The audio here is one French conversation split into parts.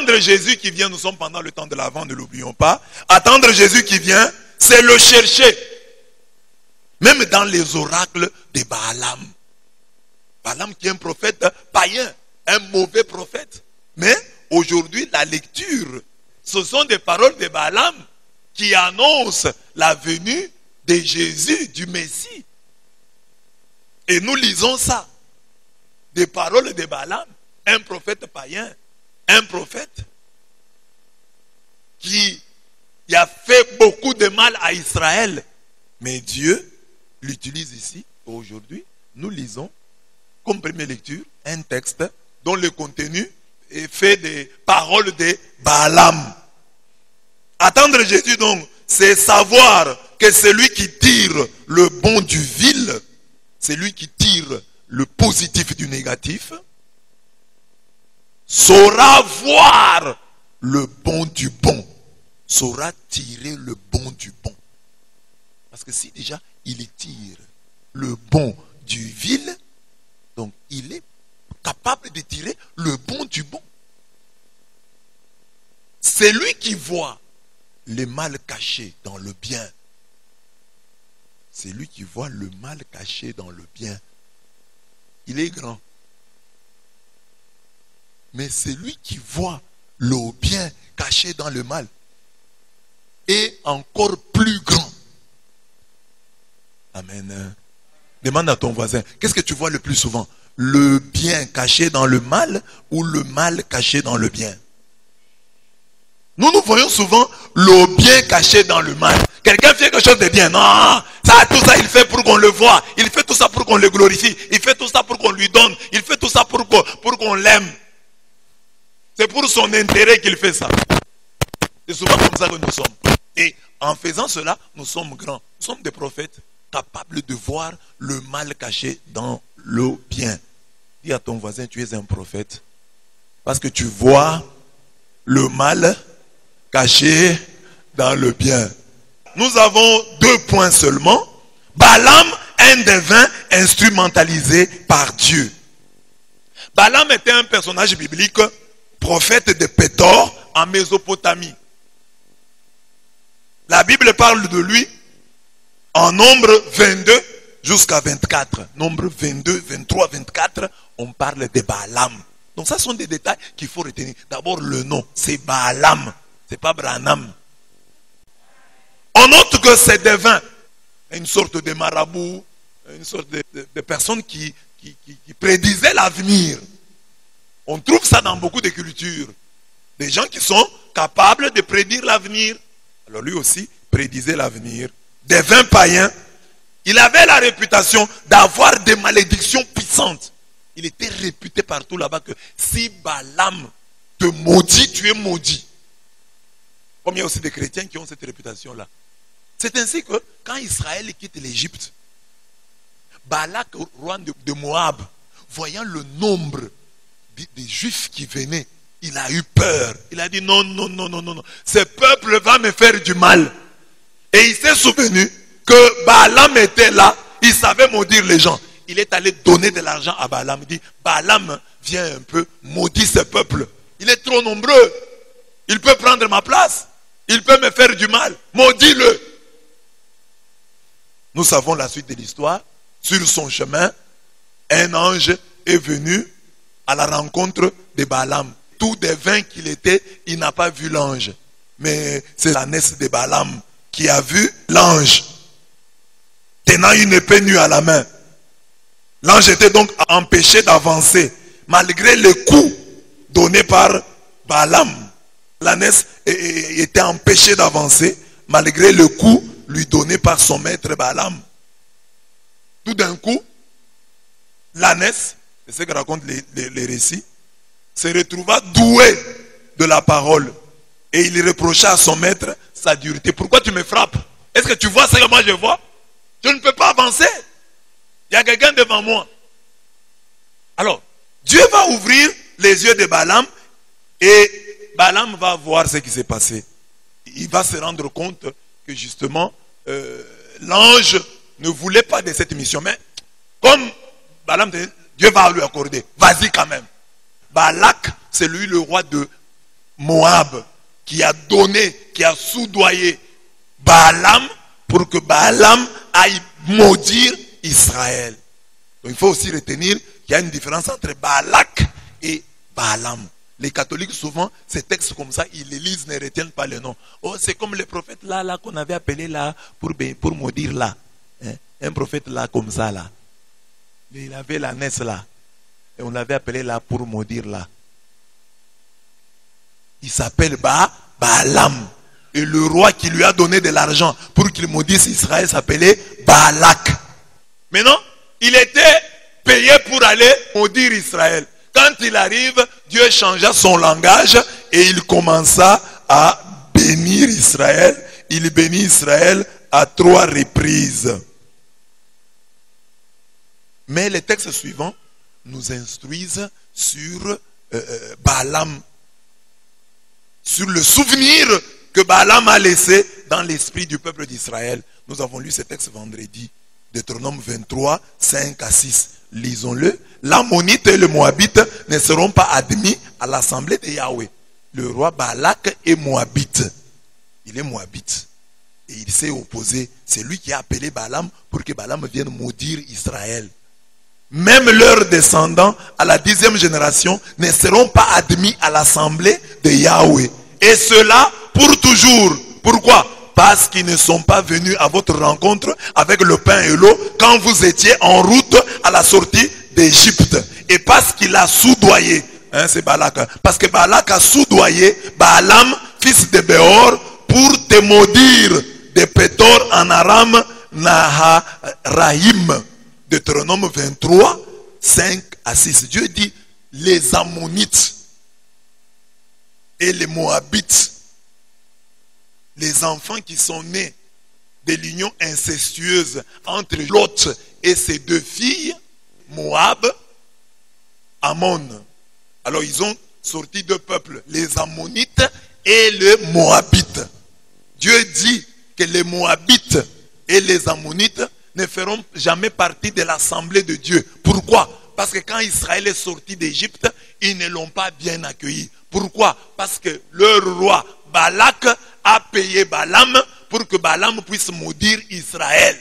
attendre Jésus qui vient, nous sommes pendant le temps de l'Avent, ne l'oublions pas. Attendre Jésus qui vient, c'est le chercher. Même dans les oracles de Balaam. Balaam qui est un prophète païen, un mauvais prophète. Mais aujourd'hui, la lecture, ce sont des paroles de Balaam qui annoncent la venue de Jésus, du Messie. Et nous lisons ça. Des paroles de Balaam, un prophète païen, un prophète qui a fait beaucoup de mal à Israël. Mais Dieu l'utilise ici, aujourd'hui. Nous lisons, comme première lecture, un texte dont le contenu est fait des paroles de Balaam. Attendre Jésus donc, c'est savoir que celui qui tire le bon du vil, celui qui tire le positif du négatif, saura voir le bon du bon, saura tirer le bon du bon. Parce que si déjà il tire le bon du vil, donc il est capable de tirer le bon du bon. C'est lui qui voit le mal caché dans le bien. C'est lui qui voit le mal caché dans le bien. Il est grand. Mais c'est lui qui voit le bien caché dans le mal. Et encore plus grand. Amen. Demande à ton voisin, qu'est-ce que tu vois le plus souvent? Le bien caché dans le mal ou le mal caché dans le bien? Nous voyons souvent le bien caché dans le mal. Quelqu'un fait quelque chose de bien. Non, tout ça il fait pour qu'on le voie. Il fait tout ça pour qu'on le glorifie. Il fait tout ça pour qu'on lui donne. Il fait tout ça pour qu'on l'aime. C'est pour son intérêt qu'il fait ça. C'est souvent comme ça que nous sommes. Et en faisant cela, nous sommes grands. Nous sommes des prophètes capables de voir le mal caché dans le bien. Dis à ton voisin, tu es un prophète. Parce que tu vois le mal caché dans le bien. Nous avons 2 points seulement. Balaam, un devin instrumentalisé par Dieu. Balaam était un personnage biblique, prophète de Pétor en Mésopotamie. La Bible parle de lui en nombre 22 jusqu'à 24. Nombre 22, 23, 24, on parle de Balaam. Donc ça sont des détails qu'il faut retenir. D'abord le nom, c'est Balaam. C'est pas Branham. On note que c'est devin, une sorte de marabout, une sorte de personne qui prédisait l'avenir. On trouve ça dans beaucoup de cultures. Des gens qui sont capables de prédire l'avenir. Alors lui aussi prédisait l'avenir. Devin païen, il avait la réputation d'avoir des malédictions puissantes. Il était réputé partout là-bas que si Balaam te maudit, tu es maudit. Comme il y a aussi des chrétiens qui ont cette réputation-là. C'est ainsi que quand Israël quitte l'Égypte, Balak, roi de Moab, voyant le nombre des Juifs qui venaient, il a eu peur. Il a dit non, non, non, non, non, non. Ce peuple va me faire du mal. Et il s'est souvenu que Balaam était là, il savait maudire les gens. Il est allé donner de l'argent à Balaam. Il dit, Balaam, viens un peu, maudit ce peuple. Il est trop nombreux. Il peut prendre ma place. Il peut me faire du mal. Maudis-le. Nous savons la suite de l'histoire. Sur son chemin, un ange est venu à la rencontre de Balaam. Tout devin qu'il était, il n'a pas vu l'ange. Mais c'est l'ânesse de Balaam qui a vu l'ange, tenant une épée nue à la main. L'ange était donc empêché d'avancer, malgré le coup donné par Balaam. L'ânesse était empêchée d'avancer, malgré le coup lui donné par son maître Balaam. Tout d'un coup, l'ânesse, c'est ce que racontent les récits, se retrouva doué de la parole. Et il reprocha à son maître sa dureté. Pourquoi tu me frappes? Est-ce que tu vois ce que moi je vois? Je ne peux pas avancer. Il y a quelqu'un devant moi. Alors, Dieu va ouvrir les yeux de Balaam et Balaam va voir ce qui s'est passé. Il va se rendre compte que justement, l'ange ne voulait pas de cette mission. Mais comme Balaam, Dieu va lui accorder. Vas-y quand même. Balak, c'est lui le roi de Moab qui a donné, qui a soudoyé Balaam pour que Balaam aille maudire Israël. Donc il faut aussi retenir qu'il y a une différence entre Balak et Balaam. Les catholiques, souvent, ces textes comme ça, ils les lisent, ne retiennent pas le nom. Oh, c'est comme le prophète là qu'on avait appelé là, pour maudire là. Hein? Un prophète là, comme ça là. Il avait la naisse là. Et on l'avait appelé là pour maudire là. Il s'appelle Balaam. Et le roi qui lui a donné de l'argent pour qu'il maudisse Israël s'appelait Balak. Maintenant, il était payé pour aller maudire Israël. Quand il arrive, Dieu changea son langage et il commença à bénir Israël. Il bénit Israël à 3 reprises. Mais les textes suivants nous instruisent sur Balaam, sur le souvenir que Balaam a laissé dans l'esprit du peuple d'Israël. Nous avons lu ce texte vendredi, Deutéronome 23, 5 à 6. Lisons-le. L'Ammonite et le Moabite ne seront pas admis à l'assemblée de Yahweh. Le roi Balak est Moabite. Il est Moabite. Et il s'est opposé. C'est lui qui a appelé Balaam pour que Balaam vienne maudire Israël. Même leurs descendants à la 10e génération ne seront pas admis à l'assemblée de Yahweh. Et cela pour toujours. Pourquoi? Parce qu'ils ne sont pas venus à votre rencontre avec le pain et l'eau quand vous étiez en route à la sortie d'Égypte. Et parce qu'il a soudoyé, hein, c'est Balak, parce que Balak a soudoyé Balaam, fils de Béor, pour te maudire de Pétor en Aram Naharaïm. Deutéronome 23, 5 à 6. Dieu dit, les Ammonites et les Moabites, les enfants qui sont nés de l'union incestueuse entre Lot et ses 2 filles, Moab, Ammon. Alors ils ont sorti 2 peuples, les Ammonites et les Moabites. Dieu dit que les Moabites et les Ammonites ne feront jamais partie de l'assemblée de Dieu. Pourquoi? Parce que quand Israël est sorti d'Égypte, ils ne l'ont pas bien accueilli. Pourquoi? Parce que leur roi Balak a payé Balaam pour que Balaam puisse maudire Israël.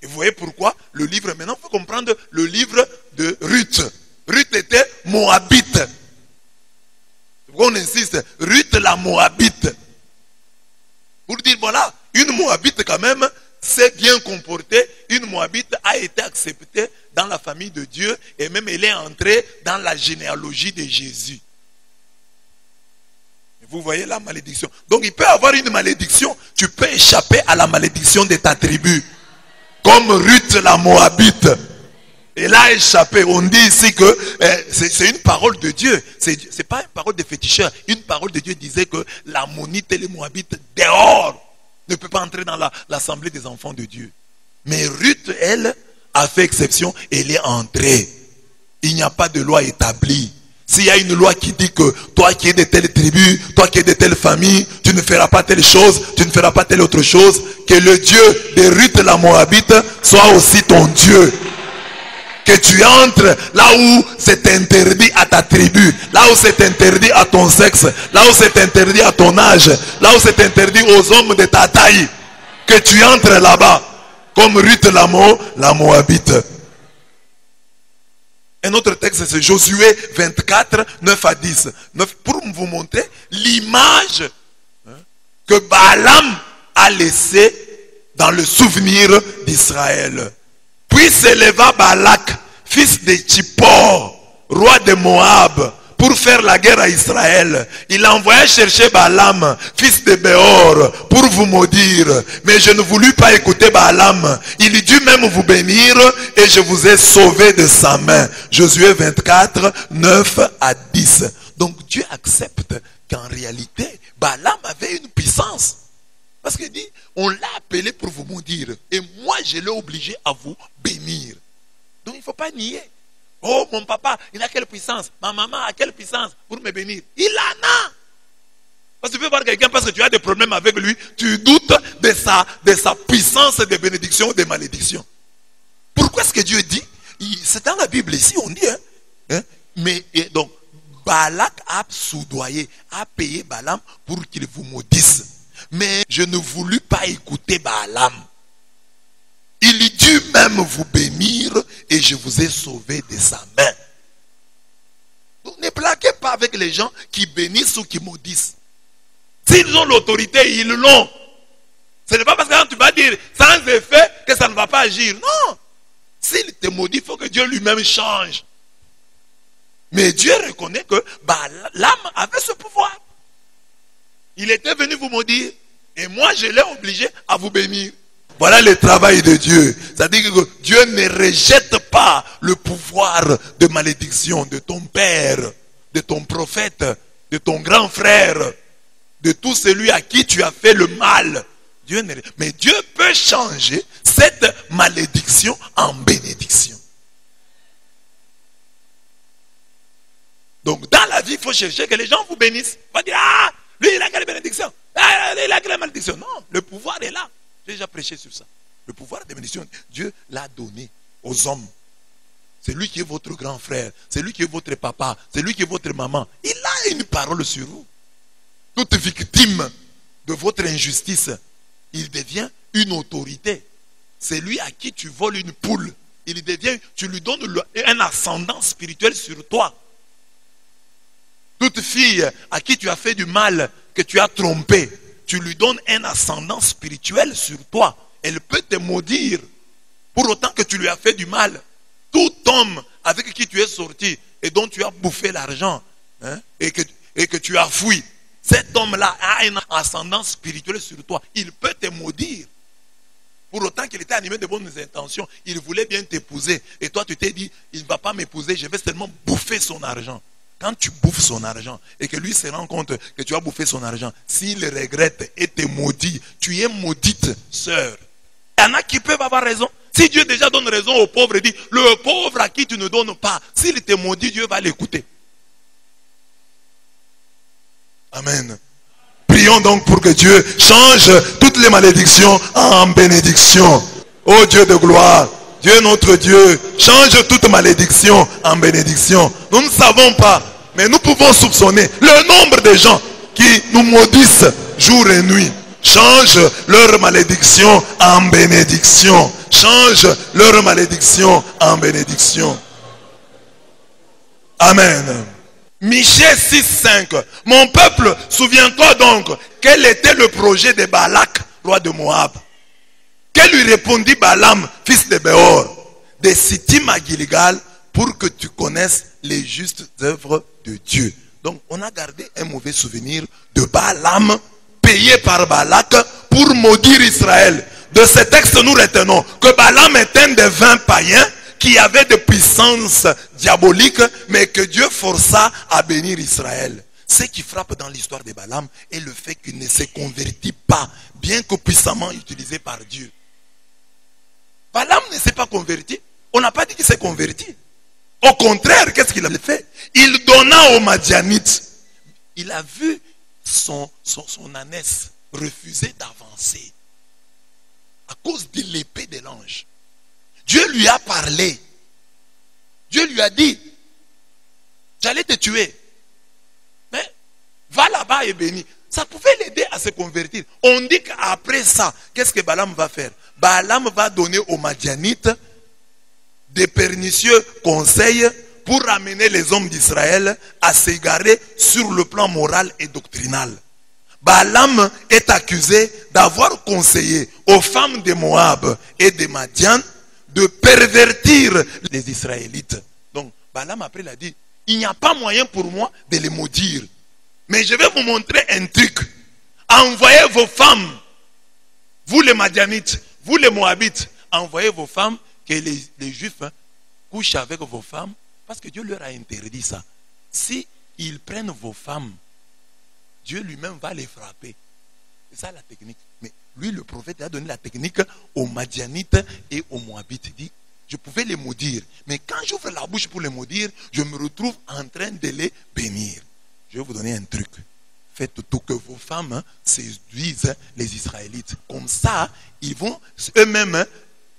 Et vous voyez pourquoi le livre, maintenant il faut comprendre le livre de Ruth. Ruth était Moabite. Pourquoi on insiste? Ruth la Moabite. Pour dire voilà, une Moabite quand même s'est bien comportée. Une Moabite a été acceptée dans la famille de Dieu et même elle est entrée dans la généalogie de Jésus. Vous voyez la malédiction. Donc il peut y avoir une malédiction. Tu peux échapper à la malédiction de ta tribu. Comme Ruth la Moabite. Elle a échappé. On dit ici que c'est une parole de Dieu. C'est pas une parole de féticheur. Une parole de Dieu disait que l'Ammonite et les Moabites dehors ne peut pas entrer dans l'assemblée des enfants de Dieu. Mais Ruth, elle, a fait exception et elle est entrée. Il n'y a pas de loi établie. S'il y a une loi qui dit que toi qui es de telle tribu, toi qui es de telle famille, tu ne feras pas telle chose, tu ne feras pas telle autre chose, que le Dieu de Ruth la Moabite soit aussi ton Dieu. Que tu entres là où c'est interdit à ta tribu, là où c'est interdit à ton sexe, là où c'est interdit à ton âge, là où c'est interdit aux hommes de ta taille. Que tu entres là-bas, comme Ruth la Moabite. Un autre texte, c'est Josué 24, 9 à 10. Pour vous montrer l'image que Balaam a laissée dans le souvenir d'Israël. Puis s'éleva Balak, fils de Tsippor, roi de Moab, pour faire la guerre à Israël. Il envoya chercher Balaam, fils de Béor, pour vous maudire. Mais je ne voulus pas écouter Balaam. Il dut même vous bénir et je vous ai sauvé de sa main. Josué 24, 9 à 10. Donc Dieu accepte qu'en réalité, Balaam avait une puissance. Parce qu'il dit, on l'a appelé pour vous maudire. Et moi, je l'ai obligé à vous bénir. Donc il ne faut pas nier. Oh, mon papa, il a quelle puissance? Ma maman a quelle puissance pour me bénir? Il en a. Parce que tu peux voir quelqu'un parce que tu as des problèmes avec lui, tu doutes de sa puissance de bénédiction ou de malédiction. Pourquoi est-ce que Dieu dit? C'est dans la Bible ici, on dit, Donc, Balak a soudoyé, a payé Balaam pour qu'il vous maudisse. Mais je ne voulus pas écouter Balaam. Il dut même vous bénir et je vous ai sauvé de sa main. Donc, ne plaquez pas avec les gens qui bénissent ou qui maudissent. S'ils ont l'autorité, ils l'ont. Ce n'est pas parce que tu vas dire sans effet que ça ne va pas agir. Non. S'il te maudit, il faut que Dieu lui-même change. Mais Dieu reconnaît que Balaam avait ce pouvoir. Il était venu vous maudire. Et moi, je l'ai obligé à vous bénir. Voilà le travail de Dieu. C'est-à-dire que Dieu ne rejette pas le pouvoir de malédiction de ton père, de ton prophète, de ton grand frère, de tout celui à qui tu as fait le mal. Mais Dieu peut changer cette malédiction en bénédiction. Donc dans la vie, il faut chercher que les gens vous bénissent. Il faut dire, ah, lui il a quelle bénédiction. Ah, lui il a quelle malédiction. Non, le pouvoir est là. J'ai déjà prêché sur ça. Le pouvoir de bénédiction, Dieu l'a donné aux hommes. C'est lui qui est votre grand frère. C'est lui qui est votre papa. C'est lui qui est votre maman. Il a une parole sur vous. Toute victime de votre injustice, il devient une autorité. C'est lui à qui tu voles une poule. Tu lui donnes un ascendant spirituel sur toi. Toute fille à qui tu as fait du mal, que tu as trompé, tu lui donnes un ascendant spirituel sur toi. Elle peut te maudire pour autant que tu lui as fait du mal. Tout homme avec qui tu es sorti et dont tu as bouffé l'argent, hein, et que tu as fui, cet homme-là a un ascendant spirituel sur toi. Il peut te maudire. Pour autant qu'il était animé de bonnes intentions, il voulait bien t'épouser. Et toi, tu t'es dit, il ne va pas m'épouser, je vais seulement bouffer son argent. Quand tu bouffes son argent et que lui se rend compte que tu as bouffé son argent, s'il regrette et te maudit, tu es maudite, sœur. Il y en a qui peuvent avoir raison. Si Dieu déjà donne raison aux pauvres, il dit, le pauvre à qui tu ne donnes pas, s'il te maudit, Dieu va l'écouter. Amen. Prions donc pour que Dieu change toutes les malédictions en bénédiction. Ô Dieu de gloire, Dieu notre Dieu, change toute malédiction en bénédiction. Nous ne savons pas, mais nous pouvons soupçonner le nombre de gens qui nous maudissent jour et nuit. Change leur malédiction en bénédiction. Change leur malédiction en bénédiction. Amen. Michée 6,5. Mon peuple, souviens-toi donc, quel était le projet de Balak, roi de Moab. Que lui répondit Balaam, fils de Béor, de Sittim à Gilgal, pour que tu connaisses les justes œuvres de Dieu. Donc, on a gardé un mauvais souvenir de Balaam, payé par Balak pour maudire Israël. De ce texte, nous retenons que Balaam est un des 20 païens qui avait de puissance diabolique, mais que Dieu força à bénir Israël. Ce qui frappe dans l'histoire de Balaam est le fait qu'il ne se convertit pas, bien que puissamment utilisé par Dieu. Balaam ne s'est pas converti. On n'a pas dit qu'il s'est converti. Au contraire, qu'est-ce qu'il a fait? Il donna aux Madianites. Il a vu son ânesse refuser d'avancer à cause de l'épée de l'ange. Dieu lui a parlé. Dieu lui a dit, j'allais te tuer. Mais va là-bas et bénis. Ça pouvait l'aider à se convertir. On dit qu'après ça, qu'est-ce que Balaam va faire? Balaam va donner aux Madianites des pernicieux conseils pour amener les hommes d'Israël à s'égarer sur le plan moral et doctrinal. Balaam est accusé d'avoir conseillé aux femmes de Moab et de Madian de pervertir les Israélites. Donc Balaam après il a dit, il n'y a pas moyen pour moi de les maudire. Mais je vais vous montrer un truc. Envoyez vos femmes, vous les Madianites, vous les Moabites, envoyez vos femmes, que les Juifs couchent avec vos femmes, parce que Dieu leur a interdit ça. Si ils prennent vos femmes, Dieu lui-même va les frapper. C'est ça la technique. Mais lui, le prophète, a donné la technique aux Madianites et aux Moabites. Il dit, je pouvais les maudire, mais quand j'ouvre la bouche pour les maudire, je me retrouve en train de les bénir. Je vais vous donner un truc. Faites tout que vos femmes séduisent les Israélites. Comme ça, ils vont eux-mêmes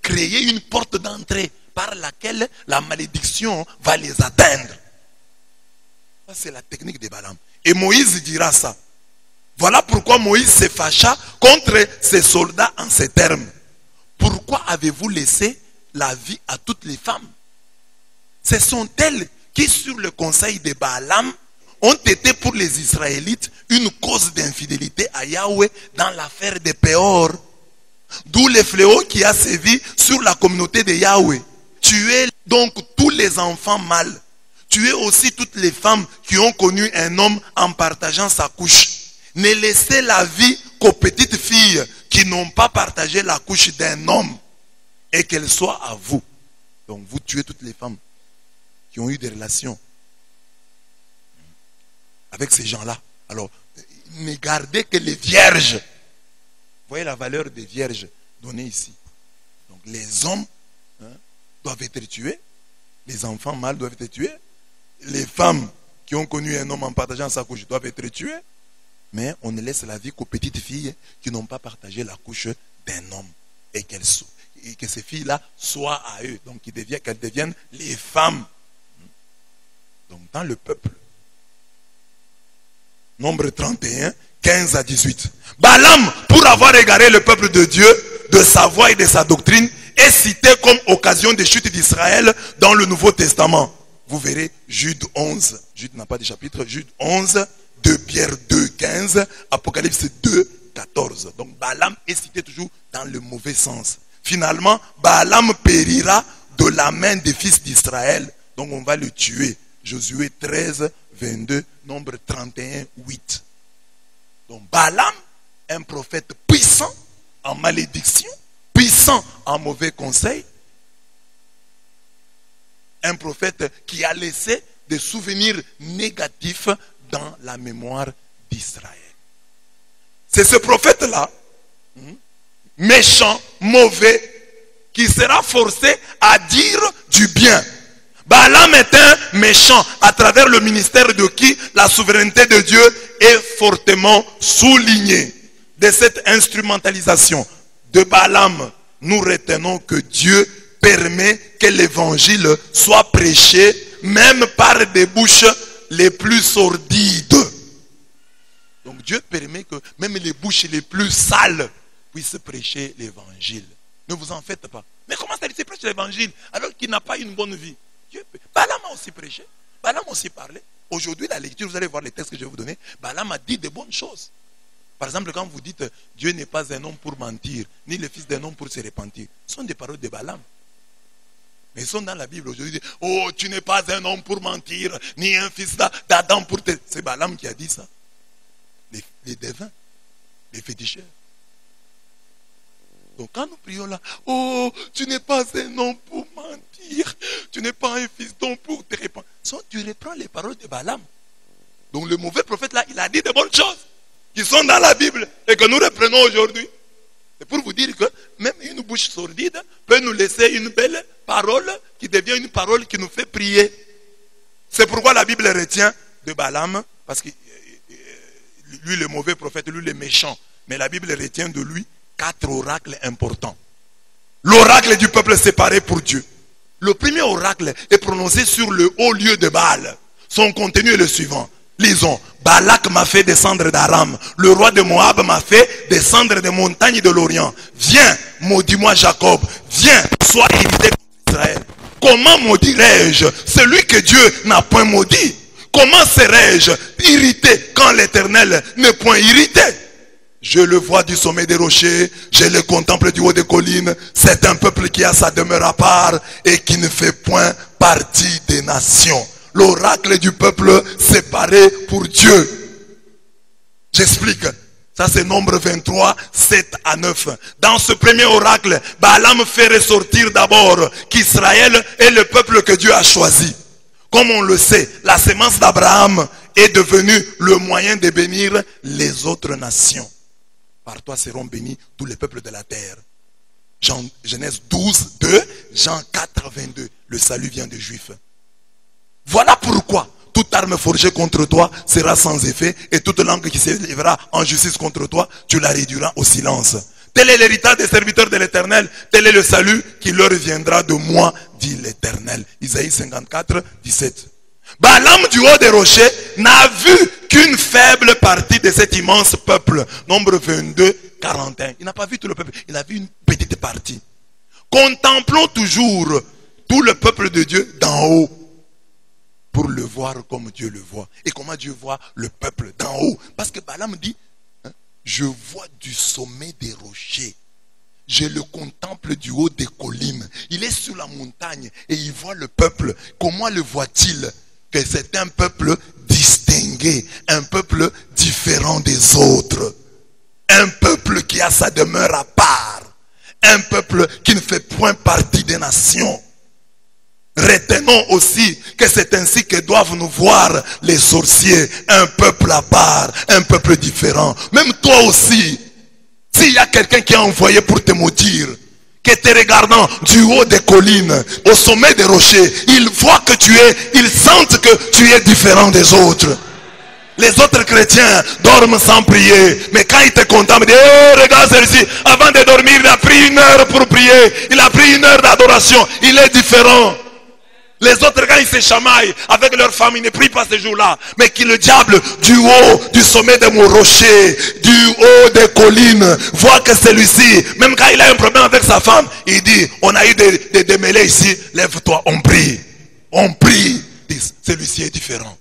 créer une porte d'entrée par laquelle la malédiction va les atteindre. Ça, c'est la technique de Balaam. Et Moïse dira ça. Voilà pourquoi Moïse se fâcha contre ses soldats en ces termes. Pourquoi avez-vous laissé la vie à toutes les femmes? Ce sont elles qui, sur le conseil de Balaam, ont été pour les Israélites une cause d'infidélité à Yahweh dans l'affaire de Péor. D'où le fléau qui a sévi sur la communauté de Yahweh. Tuez donc tous les enfants mâles. Tuez aussi toutes les femmes qui ont connu un homme en partageant sa couche. Ne laissez la vie qu'aux petites filles qui n'ont pas partagé la couche d'un homme et qu'elles soient à vous. Donc vous tuez toutes les femmes qui ont eu des relations avec ces gens-là. Alors, ne gardez que les vierges. Vous voyez la valeur des vierges donnée ici. Donc les hommes doivent être tués. Les enfants mâles doivent être tués. Les femmes qui ont connu un homme en partageant sa couche doivent être tuées. Mais on ne laisse la vie qu'aux petites filles qui n'ont pas partagé la couche d'un homme. Et que ces filles-là soient à eux. Donc qu'elles deviennent les femmes. Donc dans le peuple. Nombre 31, 15 à 18. Balaam, pour avoir égaré le peuple de Dieu, de sa voix et de sa doctrine, est cité comme occasion de chute d'Israël dans le Nouveau Testament. Vous verrez Jude 11. Jude n'a pas de chapitre. Jude 11, 2 Pierre 2, 15, Apocalypse 2, 14. Donc Balaam est cité toujours dans le mauvais sens. Finalement, Balaam périra de la main des fils d'Israël. Donc on va le tuer. Josué 13, 22, Nombre 31, 8. Donc Balaam, un prophète puissant en malédiction, puissant en mauvais conseil, un prophète qui a laissé des souvenirs négatifs dans la mémoire d'Israël. C'est ce prophète-là, méchant, mauvais, qui sera forcé à dire du bien. Balaam est un méchant à travers le ministère de qui la souveraineté de Dieu est fortement soulignée. De cette instrumentalisation de Balaam, nous retenons que Dieu permet que l'évangile soit prêché même par des bouches les plus sordides. Donc Dieu permet que même les bouches les plus sales puissent prêcher l'évangile. Ne vous en faites pas. Mais comment ça dit prêche l'évangile alors qu'il n'a pas une bonne vie? Balaam a aussi prêché, Balaam a aussi parlé. Aujourd'hui, la lecture, vous allez voir les textes que je vais vous donner. Balaam a dit de bonnes choses. Par exemple, quand vous dites Dieu n'est pas un homme pour mentir, ni le fils d'un homme pour se repentir, ce sont des paroles de Balaam. Mais ils sont dans la Bible aujourd'hui. Oh, tu n'es pas un homme pour mentir, ni un fils d'Adam pour te. C'est Balaam qui a dit ça. Les devins, les féticheurs. Donc quand nous prions là, oh, tu n'es pas un homme pour mentir, tu n'es pas un fils d'homme pour te répandre. Tu reprends les paroles de Balaam. Donc le mauvais prophète là, il a dit de bonnes choses qui sont dans la Bible et que nous reprenons aujourd'hui. C'est pour vous dire que même une bouche sordide peut nous laisser une belle parole qui devient une parole qui nous fait prier. C'est pourquoi la Bible retient de Balaam, parce que lui le mauvais prophète, lui le méchant, mais la Bible retient de lui 4 oracles importants. L'oracle du peuple séparé pour Dieu. Le premier oracle est prononcé sur le haut lieu de Baal. Son contenu est le suivant. Lisons. Balak m'a fait descendre d'Aram. Le roi de Moab m'a fait descendre des montagnes de l'Orient. Viens, maudis-moi Jacob. Viens, sois irrité contre Israël. Comment maudirais-je celui que Dieu n'a point maudit? Comment serais-je irrité quand l'Éternel n'est point irrité? Je le vois du sommet des rochers, je le contemple du haut des collines. C'est un peuple qui a sa demeure à part et qui ne fait point partie des nations. L'oracle du peuple séparé pour Dieu. J'explique. Ça c'est Nombre 23, 7 à 9. Dans ce premier oracle, Balaam fait ressortir d'abord qu'Israël est le peuple que Dieu a choisi. Comme on le sait, la sémence d'Abraham est devenue le moyen de bénir les autres nations. Par toi seront bénis tous les peuples de la terre. Genèse 12, 2, Jean 4, 22. Le salut vient des Juifs. Voilà pourquoi toute arme forgée contre toi sera sans effet et toute langue qui s'élèvera en justice contre toi, tu la réduiras au silence. Tel est l'héritage des serviteurs de l'Éternel, tel est le salut qui leur viendra de moi, dit l'Éternel. Isaïe 54, 17. Balaam du haut des rochers n'a vu qu'une faible partie de cet immense peuple. Nombre 22, 41. Il n'a pas vu tout le peuple, il a vu une petite partie. Contemplons toujours tout le peuple de Dieu d'en haut pour le voir comme Dieu le voit. Et comment Dieu voit le peuple d'en haut? Parce que Balaam dit, je vois du sommet des rochers. Je le contemple du haut des collines. Il est sur la montagne et il voit le peuple. Comment le voit-il? Que c'est un peuple distingué, un peuple différent des autres. Un peuple qui a sa demeure à part. Un peuple qui ne fait point partie des nations. Retenons aussi que c'est ainsi que doivent nous voir les sorciers. Un peuple à part, un peuple différent. Même toi aussi, s'il y a quelqu'un qui est envoyé pour te maudire, que te regardant du haut des collines, au sommet des rochers, ils voient que ils sentent que tu es différent des autres. Les autres chrétiens dorment sans prier. Mais quand ils te contemplent, ils disent, hey, regarde celui-ci, avant de dormir, il a pris 1 heure pour prier. Il a pris 1 heure d'adoration. Il est différent. Les autres, quand ils se chamaillent avec leur femme, ils ne prient pas ce jour-là. Mais que le diable, du haut, du sommet de mon rocher, du haut des collines, voit que celui-ci, même quand il a un problème avec sa femme, il dit, on a eu des démêlés ici, lève-toi, on prie. On prie. Celui-ci est différent.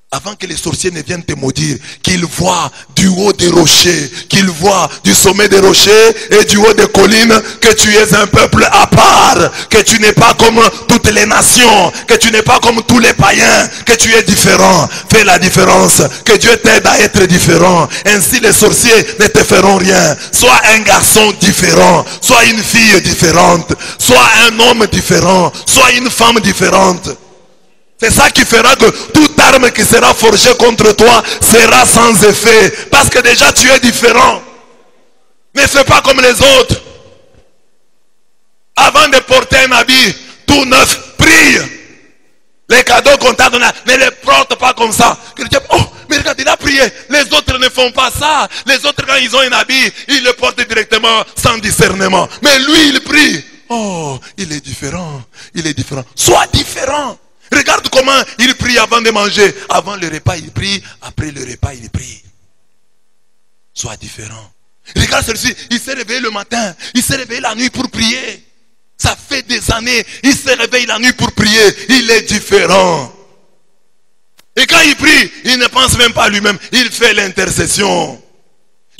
Avant que les sorciers ne viennent te maudire, qu'ils voient du haut des rochers, qu'ils voient du sommet des rochers et du haut des collines que tu es un peuple à part, que tu n'es pas comme toutes les nations, que tu n'es pas comme tous les païens, que tu es différent. Fais la différence, que Dieu t'aide à être différent. Ainsi les sorciers ne te feront rien. Sois un garçon différent, sois une fille différente, sois un homme différent, sois une femme différente. C'est ça qui fera que toute arme qui sera forgée contre toi sera sans effet. Parce que déjà tu es différent. Ne fais pas comme les autres. Avant de porter un habit tout neuf, prie. Les cadeaux qu'on t'a donnés, ne les porte pas comme ça. Oh, mais regarde, il a prié. Les autres ne font pas ça. Les autres, quand ils ont un habit, ils le portent directement sans discernement. Mais lui, il prie. Oh, il est différent. Il est différent. Sois différent. Regarde comment il prie avant de manger. Avant le repas, il prie. Après le repas, il prie. Sois différent. Regarde celui-ci, il s'est réveillé le matin. Il s'est réveillé la nuit pour prier. Ça fait des années. Il se réveille la nuit pour prier. Il est différent. Et quand il prie, il ne pense même pas à lui-même. Il fait l'intercession.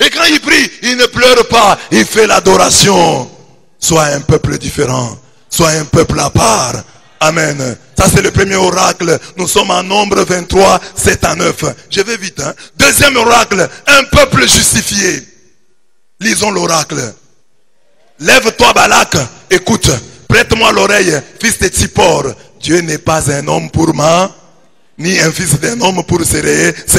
Et quand il prie, il ne pleure pas. Il fait l'adoration. Sois un peuple différent. Sois un peuple à part. Amen. Ça c'est le premier oracle. Nous sommes en Nombre 23, 7 à 9. Je vais vite. Deuxième oracle. Un peuple justifié. Lisons l'oracle. Lève-toi Balak. Écoute. Prête-moi l'oreille. Fils de Tsippor. Dieu n'est pas un homme pour ni un fils d'un homme pour se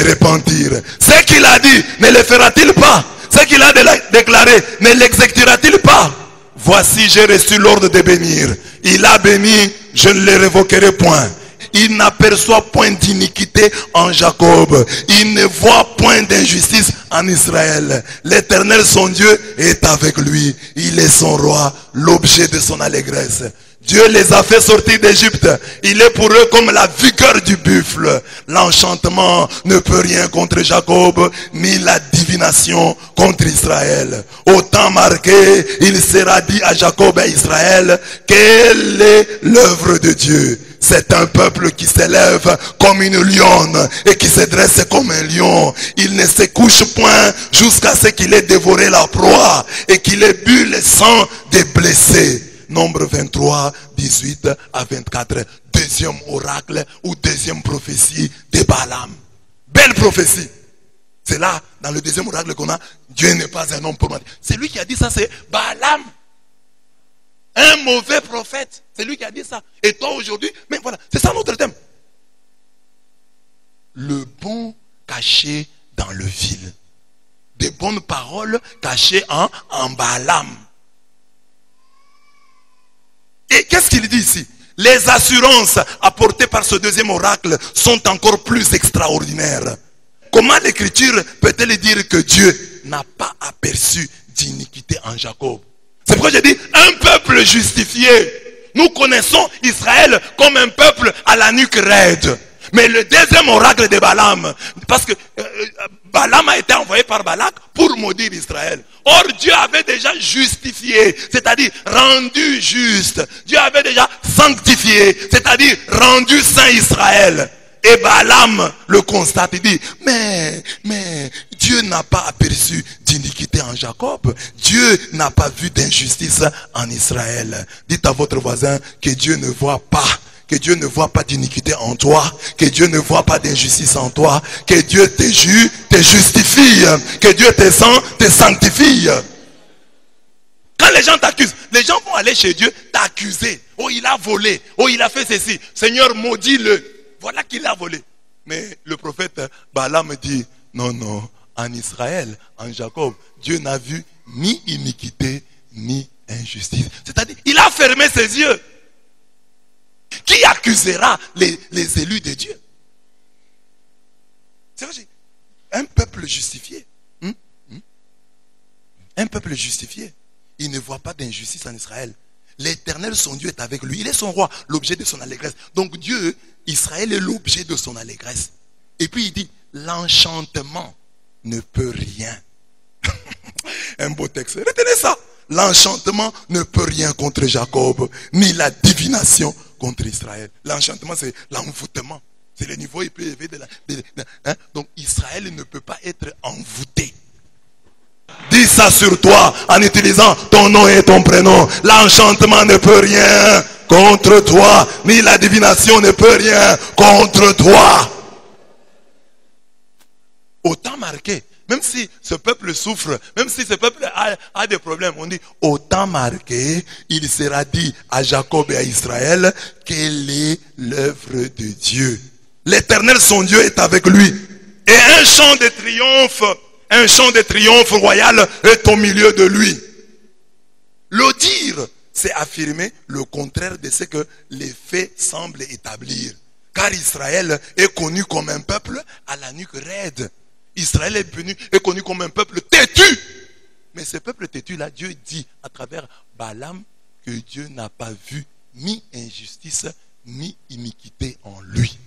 repentir. Ce qu'il a dit, ne le fera-t-il pas? Ce qu'il a déclaré, ne l'exécutera-t-il pas? Voici, j'ai reçu l'ordre de bénir. Il a béni, je ne le révoquerai point. Il n'aperçoit point d'iniquité en Jacob. Il ne voit point d'injustice en Israël. L'Éternel, son Dieu, est avec lui. Il est son roi, l'objet de son allégresse. Dieu les a fait sortir d'Égypte. Il est pour eux comme la vigueur du buffle. L'enchantement ne peut rien contre Jacob, ni la divination contre Israël. Au temps marqué, il sera dit à Jacob et à Israël, quelle est l'œuvre de Dieu? C'est un peuple qui s'élève comme une lionne et qui se dresse comme un lion. Il ne se couche point jusqu'à ce qu'il ait dévoré la proie et qu'il ait bu le sang des blessés. Nombre 23, 18 à 24. Deuxième oracle ou deuxième prophétie de Balaam. Belle prophétie. C'est là, dans le deuxième oracle qu'on a, Dieu n'est pas un homme pour mentir. C'est lui qui a dit ça, c'est Balaam. Un mauvais prophète. C'est lui qui a dit ça. Et toi aujourd'hui, mais voilà, c'est ça notre thème. Le bon caché dans le vil. Des bonnes paroles cachées en Balaam. Et qu'est-ce qu'il dit ici? Les assurances apportées par ce deuxième oracle sont encore plus extraordinaires. Comment l'écriture peut-elle dire que Dieu n'a pas aperçu d'iniquité en Jacob? C'est pourquoi j'ai dit un peuple justifié. Nous connaissons Israël comme un peuple à la nuque raide. Mais le deuxième oracle de Balaam, parce que Balaam a été envoyé par Balak pour maudire Israël. Or, Dieu avait déjà justifié, c'est-à-dire rendu juste. Dieu avait déjà sanctifié, c'est-à-dire rendu saint Israël. Et Balaam le constate et dit, mais Dieu n'a pas aperçu d'iniquité en Jacob. Dieu n'a pas vu d'injustice en Israël. Dites à votre voisin que Dieu ne voit pas. Que Dieu ne voit pas d'iniquité en toi. Que Dieu ne voit pas d'injustice en toi. Que Dieu te justifie. Que Dieu te sanctifie. Quand les gens t'accusent, les gens vont aller chez Dieu t'accuser. Oh, il a volé. Oh, il a fait ceci. Seigneur, maudis-le. Voilà qu'il a volé. Mais le prophète Balaam dit, non, en Israël, en Jacob, Dieu n'a vu ni iniquité, ni injustice. C'est-à-dire, il a fermé ses yeux. Qui accusera les élus de Dieu? C'est vrai, un peuple justifié. Un peuple justifié. Il ne voit pas d'injustice en Israël. L'Éternel, son Dieu, est avec lui. Il est son roi, l'objet de son allégresse. Donc Dieu, Israël est l'objet de son allégresse. Et puis il dit, l'enchantement ne peut rien. Un beau texte. Retenez ça. L'enchantement ne peut rien contre Jacob, ni la divination contre Israël. L'enchantement, c'est l'envoûtement. C'est le niveau le plus élevé de la... Donc Israël ne peut pas être envoûté. Dis ça sur toi en utilisant ton nom et ton prénom. L'enchantement ne peut rien contre toi, ni la divination ne peut rien contre toi. Autant marqué, même si ce peuple souffre, même si ce peuple a des problèmes, on dit autant marqué, il sera dit à Jacob et à Israël quelle est l'œuvre de Dieu. L'Éternel, son Dieu, est avec lui. Et un chant de triomphe royal est au milieu de lui. Le dire, c'est affirmer le contraire de ce que les faits semblent établir. Car Israël est connu comme un peuple à la nuque raide. Israël est connu comme un peuple têtu. Mais ce peuple têtu-là, Dieu dit à travers Balaam que Dieu n'a pas vu ni injustice ni iniquité en lui.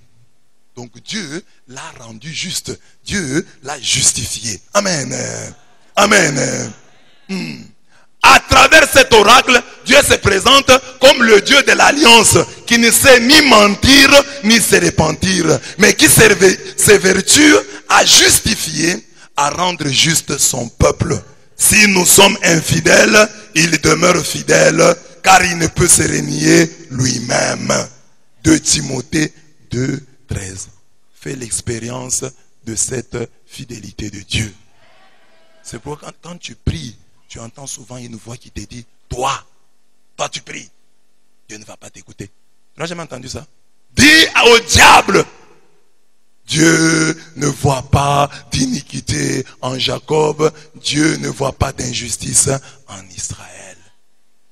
Donc Dieu l'a rendu juste. Dieu l'a justifié. Amen. Amen. À travers cet oracle, Dieu se présente comme le Dieu de l'alliance, qui ne sait ni mentir, ni se repentir, mais qui s'évertue à justifier, à rendre juste son peuple. Si nous sommes infidèles, il demeure fidèle, car il ne peut se renier lui-même. 2 Timothée 2, 13. Fais l'expérience de cette fidélité de Dieu. C'est pourquoi quand tu pries, tu entends souvent une voix qui te dit, toi tu pries. Dieu ne va pas t'écouter. Tu n'as jamais entendu ça? Dis au diable, Dieu ne voit pas d'iniquité en Jacob. Dieu ne voit pas d'injustice en Israël.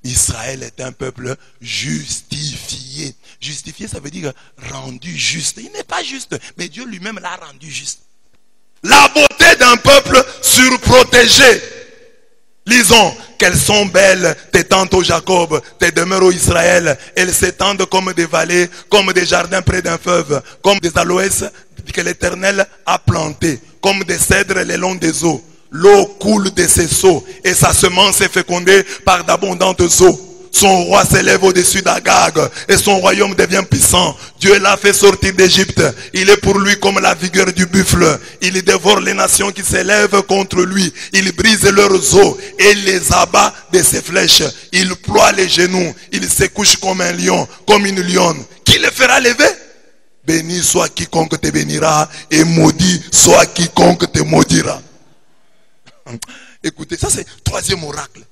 Israël est un peuple justifié. Justifié, ça veut dire rendu juste. Il n'est pas juste, mais Dieu lui-même l'a rendu juste. La beauté d'un peuple surprotégé. Lisons, qu'elles sont belles tes tentes au Jacob, tes demeures au Israël. Elles s'étendent comme des vallées, comme des jardins près d'un fleuve, comme des aloès que l'Éternel a plantés, comme des cèdres le long des eaux. L'eau coule de ses seaux et sa semence est fécondée par d'abondantes eaux. Son roi s'élève au-dessus d'Agag et son royaume devient puissant. Dieu l'a fait sortir d'Égypte. Il est pour lui comme la vigueur du buffle. Il dévore les nations qui s'élèvent contre lui. Il brise leurs os et les abat de ses flèches. Il ploie les genoux. Il se couche comme un lion, comme une lionne. Qui le fera lever? Béni soit quiconque te bénira et maudit soit quiconque te maudira. Écoutez, ça c'est le 3e oracle.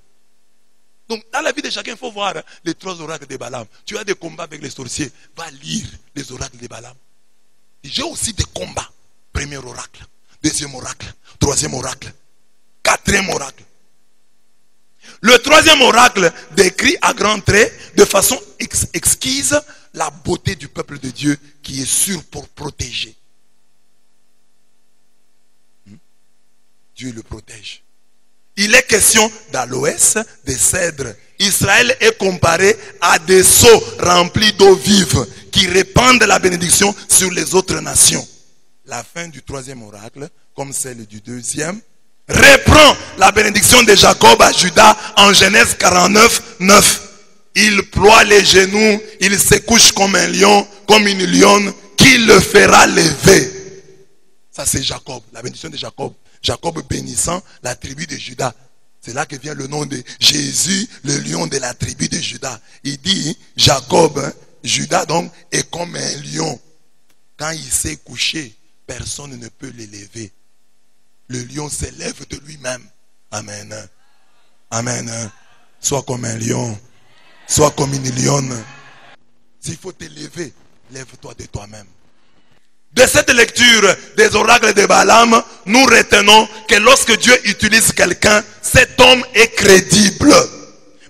Donc, dans la vie de chacun, il faut voir les 3 oracles de Balaam. Tu as des combats avec les sorciers. Va lire les oracles de Balaam. J'ai aussi des combats. 1er oracle, 2e oracle, 3e oracle, 4e oracle. Le 3e oracle décrit à grands traits, de façon exquise, la beauté du peuple de Dieu qui est sûr pour protéger. Dieu le protège. Il est question d'aloès, de cèdres Israël est comparé à des seaux remplis d'eau vive qui répandent la bénédiction sur les autres nations. La fin du troisième oracle, comme celle du deuxième, reprend la bénédiction de Jacob à Juda en Genèse 49, 9. Il ploie les genoux, il se couche comme un lion, comme une lionne, qui le fera lever. Ça c'est Jacob, la bénédiction de Jacob. Jacob bénissant la tribu de Juda. C'est là que vient le nom de Jésus, le lion de la tribu de Juda. Il dit, Jacob, Juda donc, est comme un lion. Quand il s'est couché, personne ne peut l'élever. Le lion s'élève de lui-même. Amen. Amen. Sois comme un lion. Sois comme une lionne. S'il faut t'élever, lève-toi de toi-même. De cette lecture des oracles de Balaam, nous retenons que lorsque Dieu utilise quelqu'un, cet homme est crédible.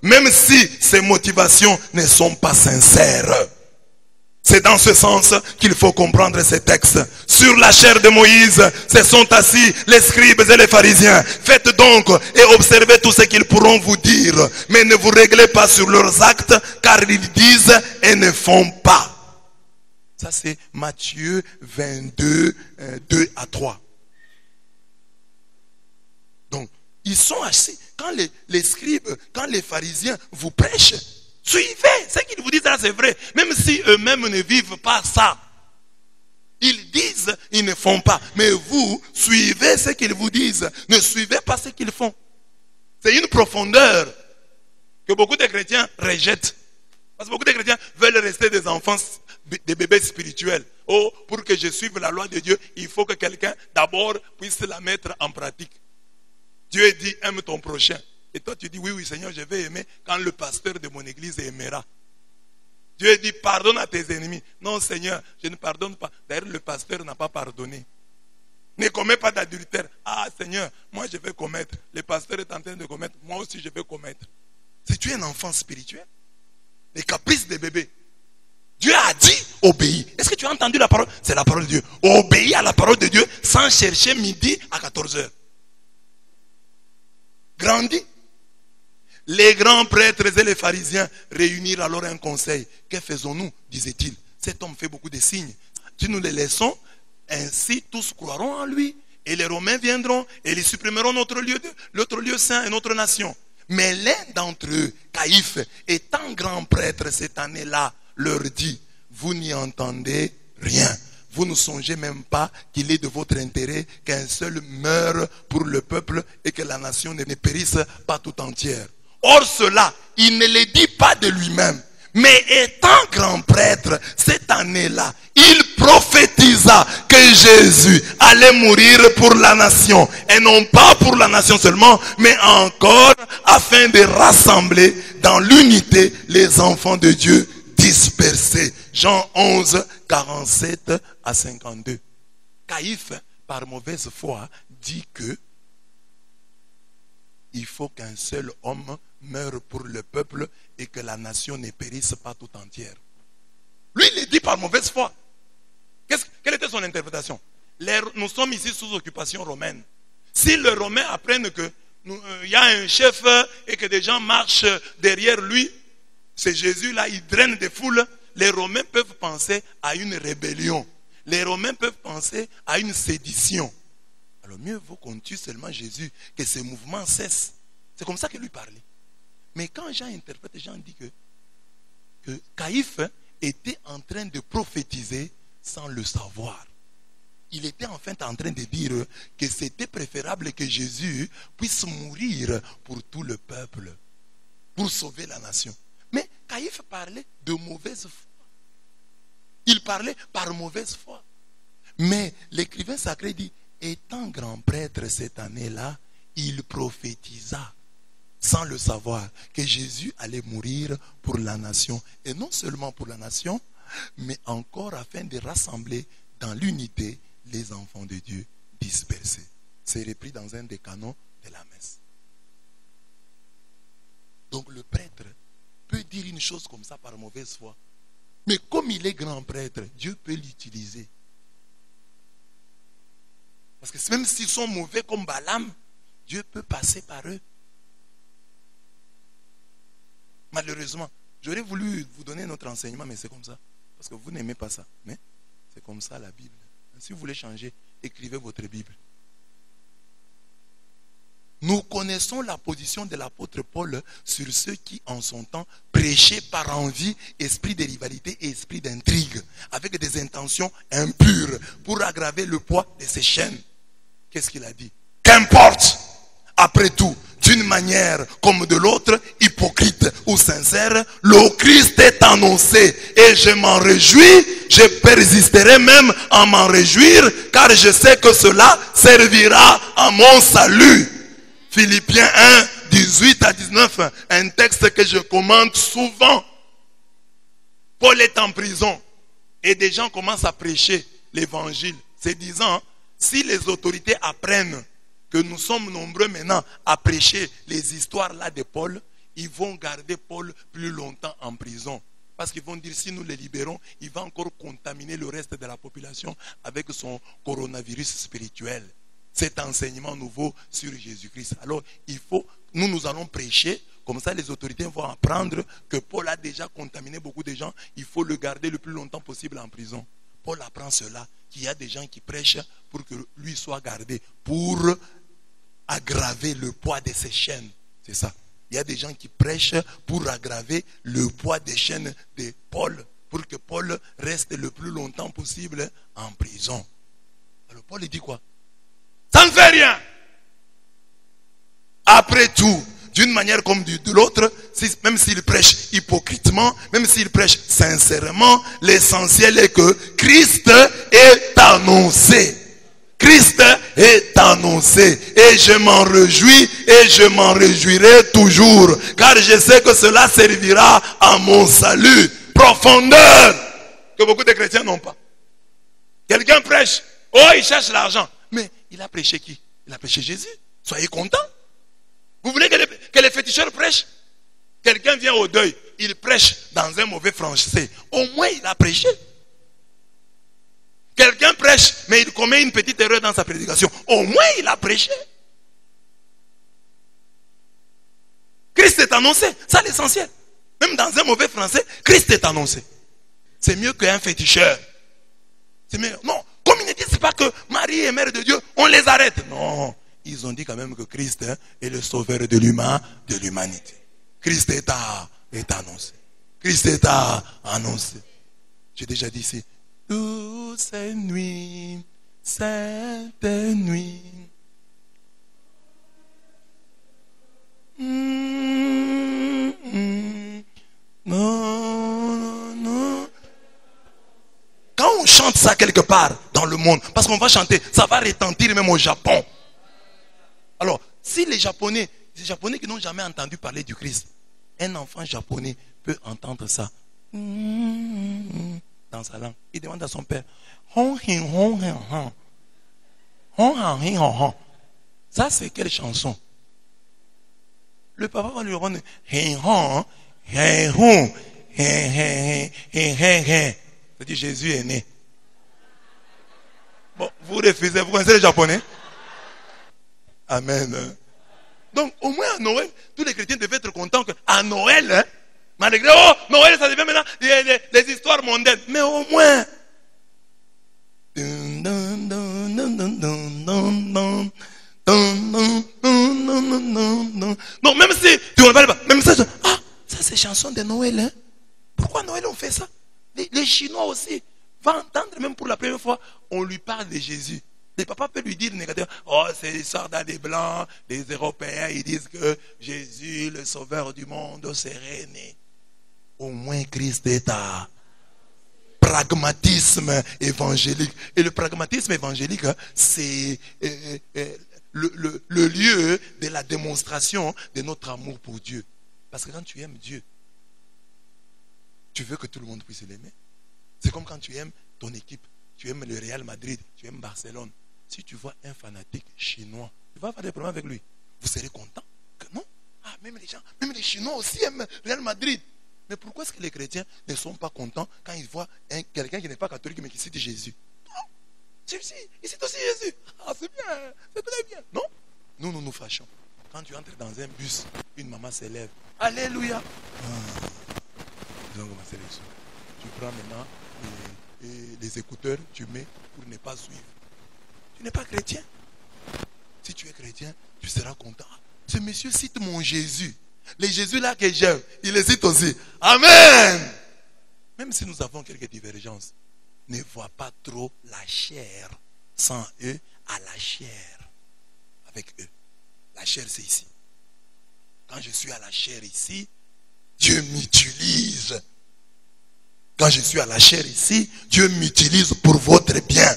Même si ses motivations ne sont pas sincères. C'est dans ce sens qu'il faut comprendre ces textes. Sur la chair de Moïse se sont assis les scribes et les pharisiens. Faites donc et observez tout ce qu'ils pourront vous dire. Mais ne vous réglez pas sur leurs actes, car ils disent et ne font pas. Ça c'est Matthieu 22, 2 à 3. Donc, ils sont assis. Quand les scribes, quand les pharisiens vous prêchent, suivez. Ce qu'ils vous disent là, c'est vrai. Même si eux-mêmes ne vivent pas ça. Ils disent, ils ne font pas. Mais vous, suivez ce qu'ils vous disent. Ne suivez pas ce qu'ils font. C'est une profondeur que beaucoup de chrétiens rejettent. Parce que beaucoup de chrétiens veulent rester des enfants, des bébés spirituels. Oh, pour que je suive la loi de Dieu, il faut que quelqu'un d'abord puisse la mettre en pratique. Dieu dit, aime ton prochain. Et toi tu dis, oui, oui Seigneur, je vais aimer quand le pasteur de mon église aimera. Dieu dit, pardonne à tes ennemis. Non Seigneur, je ne pardonne pas. D'ailleurs, le pasteur n'a pas pardonné. Ne commets pas d'adultère. Ah Seigneur, moi je vais commettre. Le pasteur est en train de commettre. Moi aussi je vais commettre. Si tu es un enfant spirituel, les caprices des bébés. Dieu a dit, obéis. Est-ce que tu as entendu la parole? C'est la parole de Dieu. Obéis à la parole de Dieu sans chercher midi à 14h. Grandis. Les grands prêtres et les pharisiens réunirent alors un conseil. Que faisons-nous, disait-il? Cet homme fait beaucoup de signes. Si nous les laissons, ainsi tous croiront en lui. Et les Romains viendront et ils supprimeront notre lieu saint et notre nation. Mais l'un d'entre eux, Caïphe, étant grand prêtre cette année-là, leur dit, vous n'y entendez rien. Vous ne songez même pas qu'il est de votre intérêt qu'un seul meure pour le peuple et que la nation ne périsse pas tout entière. Or cela, il ne le dit pas de lui-même. Mais étant grand prêtre, cette année-là, il prophétisa que Jésus allait mourir pour la nation. Et non pas pour la nation seulement, mais encore afin de rassembler dans l'unité les enfants de Dieu dispersés. Jean 11, 47 à 52. Caïphe, par mauvaise foi, dit que il faut qu'un seul homme meure pour le peuple et que la nation ne périsse pas tout entière. Lui, il le dit par mauvaise foi. Quelle était son interprétation? Nous sommes ici sous occupation romaine. Si les Romains apprennent qu'il y a un chef et que des gens marchent derrière lui, c'est Jésus là, il draine des foules, les Romains peuvent penser à une rébellion. Les Romains peuvent penser à une sédition. Alors mieux vaut qu'on tue seulement Jésus, que ces mouvements cessent. C'est comme ça que lui parlait. Mais quand Jean interprète, Jean dit que Caïphe était en train de prophétiser sans le savoir. Il était en fait en train de dire que c'était préférable que Jésus puisse mourir pour tout le peuple, pour sauver la nation. Mais Caïphe parlait de mauvaise foi. Il parlait par mauvaise foi. Mais l'écrivain sacré dit, étant grand prêtre cette année-là, il prophétisa, sans le savoir, que Jésus allait mourir pour la nation. Et non seulement pour la nation, mais encore afin de rassembler dans l'unité les enfants de Dieu dispersés. C'est repris dans un des canons de la messe. Donc le prêtre peut dire une chose comme ça par mauvaise foi. Mais comme il est grand prêtre, Dieu peut l'utiliser. Parce que même s'ils sont mauvais comme Balaam, Dieu peut passer par eux. Malheureusement, j'aurais voulu vous donner notre enseignement, mais c'est comme ça. Parce que vous n'aimez pas ça. Mais c'est comme ça la Bible. Si vous voulez changer, écrivez votre Bible. Nous connaissons la position de l'apôtre Paul sur ceux qui, en son temps, prêchaient par envie, esprit de rivalité et esprit d'intrigue, avec des intentions impures, pour aggraver le poids de ses chaînes. Qu'est-ce qu'il a dit? Qu'importe, après tout, d'une manière comme de l'autre, hypocrite ou sincère, le Christ est annoncé et je m'en réjouis, je persisterai même à m'en réjouir, car je sais que cela servira à mon salut. Philippiens 1, 18 à 19, un texte que je commente souvent. Paul est en prison et des gens commencent à prêcher l'évangile, se disant, si les autorités apprennent que nous sommes nombreux maintenant à prêcher les histoires là de Paul, ils vont garder Paul plus longtemps en prison. Parce qu'ils vont dire, si nous les libérons, il va encore contaminer le reste de la population avec son coronavirus spirituel. Cet enseignement nouveau sur Jésus-Christ. Alors, nous allons prêcher, comme ça les autorités vont apprendre que Paul a déjà contaminé beaucoup de gens, il faut le garder le plus longtemps possible en prison. Paul apprend cela, qu'il y a des gens qui prêchent pour que lui soit gardé, pour aggraver le poids de ses chaînes. C'est ça. Il y a des gens qui prêchent pour aggraver le poids des chaînes de Paul, pour que Paul reste le plus longtemps possible en prison. Alors Paul dit quoi? Ça ne fait rien. Après tout, d'une manière comme de l'autre, même s'il prêche hypocritement, même s'il prêche sincèrement, l'essentiel est que Christ est annoncé. Christ est annoncé. Et je m'en réjouis et je m'en réjouirai toujours. Car je sais que cela servira à mon salut. Profondeur que beaucoup de chrétiens n'ont pas. Quelqu'un prêche. Oh, il cherche l'argent. Mais il a prêché qui? Il a prêché Jésus. Soyez contents. Vous voulez que les féticheurs prêchent? Quelqu'un vient au deuil, il prêche dans un mauvais français. Au moins il a prêché. Quelqu'un prêche, mais il commet une petite erreur dans sa prédication. Au moins il a prêché. Christ est annoncé. Ça l'essentiel. Même dans un mauvais français, Christ est annoncé. C'est mieux qu'un féticheur. C'est mieux. Non. Comme ils ne disent pas que Marie est mère de Dieu, on les arrête. Non, ils ont dit quand même que Christ est le sauveur de l'humanité. Christ est annoncé. Christ est annoncé. J'ai déjà dit ici. Douce nuit, sainte nuit. Non. Quand on chante ça quelque part dans le monde, parce qu'on va chanter, ça va retentir même au Japon. Alors, si les Japonais qui n'ont jamais entendu parler du Christ, un enfant japonais peut entendre ça dans sa langue. Il demande à son père, ça c'est quelle chanson? Le papa va lui répondre, c'est-à-dire Jésus est né. Bon, vous refusez, vous connaissez les Japonais? Amen. Donc, au moins à Noël, tous les chrétiens devaient être contents qu'à Noël, malgré, Noël, ça devient maintenant des histoires mondaines. Mais au moins. Non, même si tu ne parles pas, même ça, ça c'est chanson de Noël. Hein? Pourquoi Noël on fait ça? Les Chinois aussi vont entendre, même pour la première fois, on lui parle de Jésus. Les papas peuvent lui dire négativement, c'est l'histoire d'un des Blancs, des Européens, ils disent que Jésus, le sauveur du monde, serait né. Au moins Christ est à pragmatisme évangélique. Et le pragmatisme évangélique, c'est le lieu de la démonstration de notre amour pour Dieu. Parce que quand tu aimes Dieu, tu veux que tout le monde puisse l'aimer. C'est comme quand tu aimes ton équipe. Tu aimes le Real Madrid, tu aimes Barcelone. Si tu vois un fanatique chinois, tu vas avoir des problèmes avec lui. Vous serez content que non? Même les Chinois aussi aiment Real Madrid. Mais pourquoi est-ce que les chrétiens ne sont pas contents quand ils voient quelqu'un qui n'est pas catholique mais qui cite Jésus? Non, il cite aussi Jésus. C'est bien, c'est très bien. Non? Nous fâchons. Quand tu entres dans un bus, une maman s'élève. Alléluia. Ils ont commencé les choses. Tu prends maintenant les écouteurs, tu mets pour ne pas suivre. Tu n'es pas chrétien. Si tu es chrétien, tu seras content. Ce monsieur cite mon Jésus. Les Jésus là que j'aime, il les cite aussi. Amen. Même si nous avons quelques divergences, ne vois pas trop la chair sans eux à la chair avec eux. La chair c'est ici. Quand je suis à la chair ici, Dieu m'utilise. Quand je suis à la chair ici, Dieu m'utilise pour votre bien.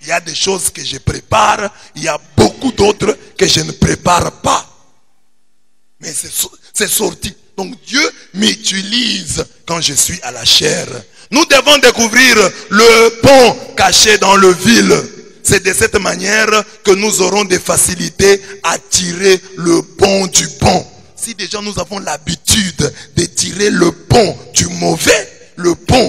Il y a des choses que je prépare, il y a beaucoup d'autres que je ne prépare pas. Mais c'est sorti. Donc Dieu m'utilise quand je suis à la chair. Nous devons découvrir le pont caché dans le vide. C'est de cette manière que nous aurons des facilités à tirer le bon du bon. Si déjà nous avons l'habitude de tirer le bon du mauvais, le bon